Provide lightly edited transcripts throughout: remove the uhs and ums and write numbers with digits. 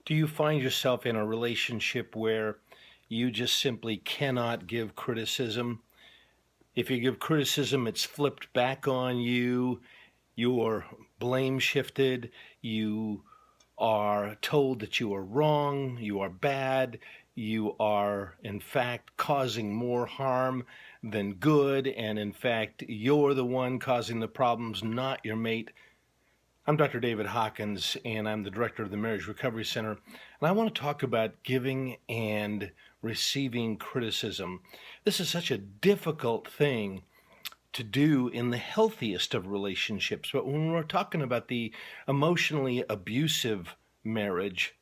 Do you find yourself in a relationship where you just simply cannot give criticism? If you give criticism, it's flipped back on you, you're blame shifted, you are told that you are wrong, you are bad, you are in fact causing more harm than good, and in fact, you're the one causing the problems, not your mate. I'm Dr. David Hawkins, and I'm the director of the Marriage Recovery Center. And I want to talk about giving and receiving criticism. This is such a difficult thing to do in the healthiest of relationships. But when we're talking about the emotionally abusive marriage,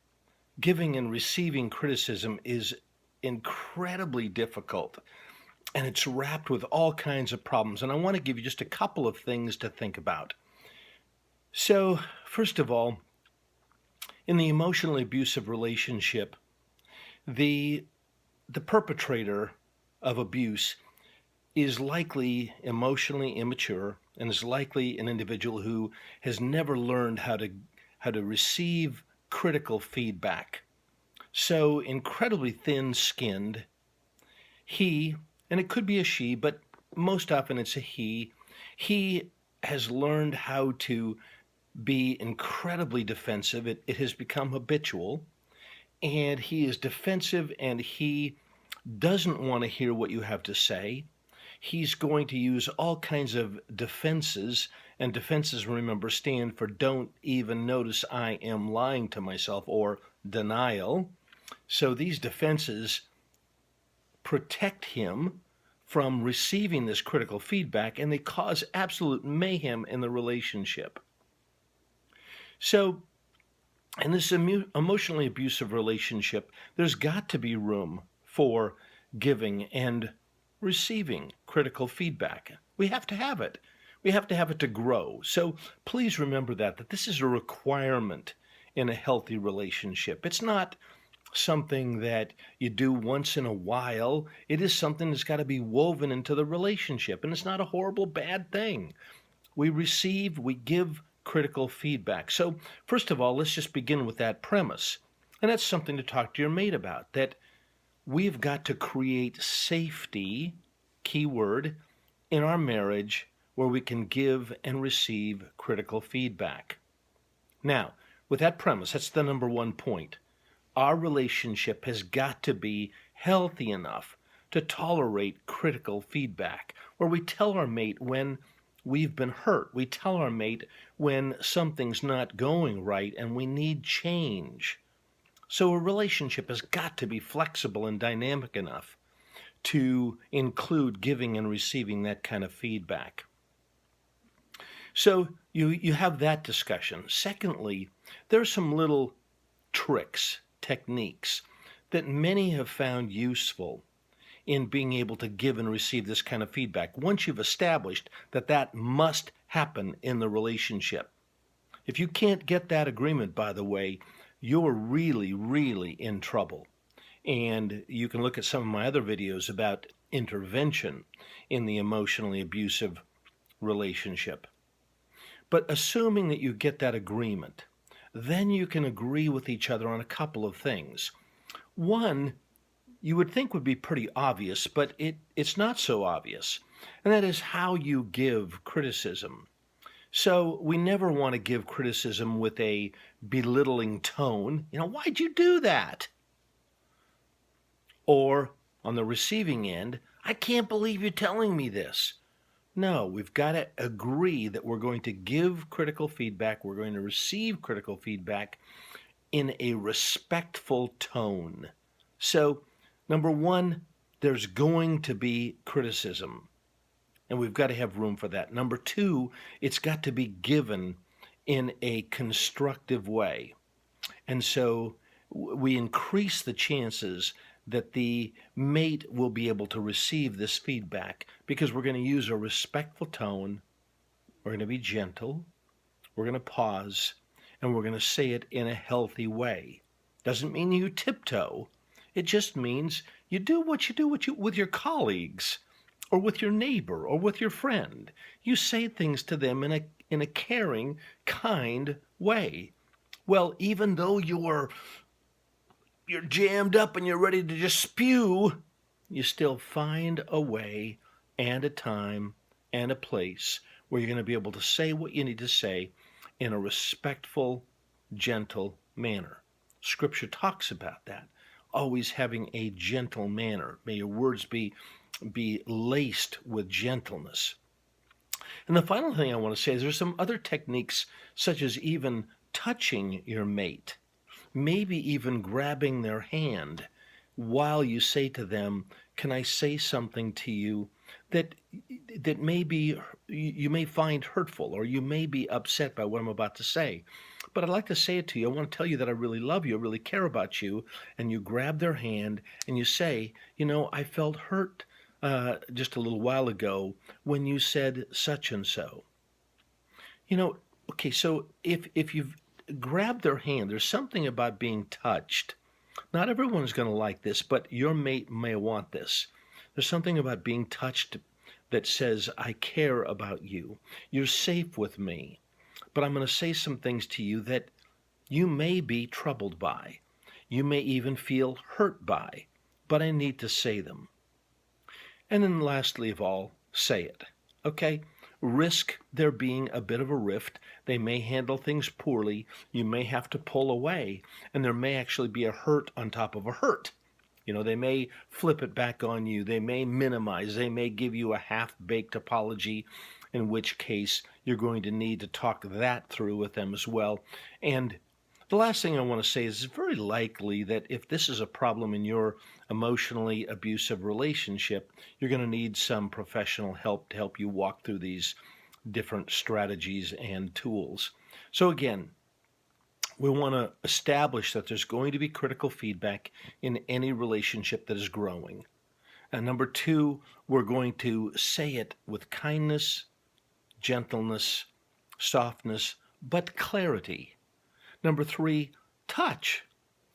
giving and receiving criticism is incredibly difficult. And it's wrapped with all kinds of problems. And I want to give you just a couple of things to think about. So, first of all, in the emotionally abusive relationship, the perpetrator of abuse is likely emotionally immature and is likely an individual who has never learned how to receive critical feedback. So incredibly thin-skinned, and it could be a she, but most often it's a he has learned how to be incredibly defensive. It has become habitual, and he is defensive, and he doesn't want to hear what you have to say. He's going to use all kinds of defenses, and defenses, remember, stand for don't even notice I am lying to myself, or denial. So these defenses protect him from receiving this critical feedback, and they cause absolute mayhem in the relationship. So in this emotionally abusive relationship, there's got to be room for giving and receiving critical feedback. We have to have it. We have to have it to grow. So please remember that this is a requirement in a healthy relationship. It's not something that you do once in a while. It is something that's got to be woven into the relationship, and it's not a horrible, bad thing. We give critical feedback. So first of all, let's just begin with that premise. And that's something to talk to your mate about, that we've got to create safety, keyword, in our marriage where we can give and receive critical feedback. Now, with that premise, that's the number one point. Our relationship has got to be healthy enough to tolerate critical feedback, where we tell our mate when we've been hurt. We tell our mate when something's not going right and we need change. So a relationship has got to be flexible and dynamic enough to include giving and receiving that kind of feedback. So you have that discussion. Secondly, there are some little tricks, techniques that many have found useful in being able to give and receive this kind of feedback once you've established that must happen in the relationship. If you can't get that agreement, by the way, you're really, really in trouble. And you can look at some of my other videos about intervention in the emotionally abusive relationship. But assuming that you get that agreement, then you can agree with each other on a couple of things. One, you would think would be pretty obvious, but it's not so obvious, and that is how you give criticism. So we never want to give criticism with a belittling tone. Why'd you do that? Or on the receiving end, I can't believe you're telling me this. No, we've got to agree that we're going to give critical feedback, we're going to receive critical feedback in a respectful tone. So, number one, there's going to be criticism, and we've got to have room for that. Number two, it's got to be given in a constructive way. And so we increase the chances that the mate will be able to receive this feedback because we're going to use a respectful tone, we're going to be gentle, we're going to pause, and we're going to say it in a healthy way. Doesn't mean you tiptoe. It just means you do what you do with your colleagues or with your neighbor or with your friend. You say things to them in a caring, kind way. Well, even though you're you're jammed up and you're ready to just spew, you still find a way and a time and a place where you're going to be able to say what you need to say in a respectful, gentle manner. Scripture talks about that. Always having a gentle manner. May your words be laced with gentleness. And the final thing I want to say is there's some other techniques, such as even touching your mate, maybe even grabbing their hand while you say to them, can I say something to you that maybe you may find hurtful, or you may be upset by what I'm about to say, but I'd like to say it to you. I want to tell you that I really love you, I really care about you. And you grab their hand and you say, I felt hurt just a little while ago when you said such and so. Okay, so if you've grabbed their hand, there's something about being touched. Not everyone's going to like this, but your mate may want this. There's something about being touched that says, I care about you. You're safe with me. But I'm going to say some things to you that you may be troubled by. You may even feel hurt by, but I need to say them. And then lastly of all, say it. Okay? Risk there being a bit of a rift. They may handle things poorly. You may have to pull away, and there may actually be a hurt on top of a hurt. They may flip it back on you. They may minimize. They may give you a half-baked apology, in which case you're going to need to talk that through with them as well. And the last thing I want to say is it's very likely that if this is a problem in your emotionally abusive relationship, you're going to need some professional help to help you walk through these different strategies and tools. So again, we want to establish that there's going to be critical feedback in any relationship that is growing. And number two, we're going to say it with kindness, gentleness, softness, but clarity. Number three, touch.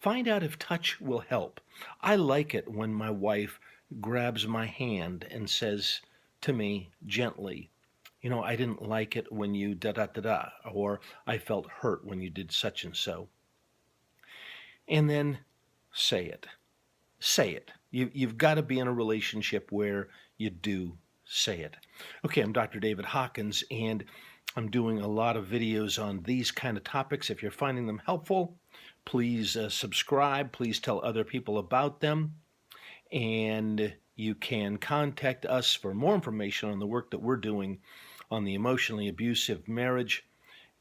Find out if touch will help. I like it when my wife grabs my hand and says to me gently, I didn't like it when you da-da-da-da, or I felt hurt when you did such and so. And then say it. Say it. You've got to be in a relationship where you do say it. Okay, I'm Dr. David Hawkins, and I'm doing a lot of videos on these kind of topics. If you're finding them helpful, please subscribe. Please tell other people about them. And you can contact us for more information on the work that we're doing on the emotionally abusive marriage.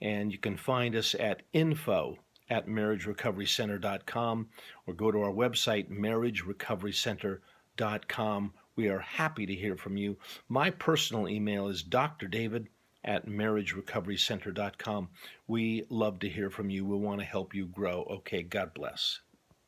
And you can find us at info@marriagerecoverycenter.com, or go to our website, marriagerecoverycenter.com. We are happy to hear from you. My personal email is drdavid@marriagerecoverycenter.com. We love to hear from you. We want to help you grow. Okay, God bless.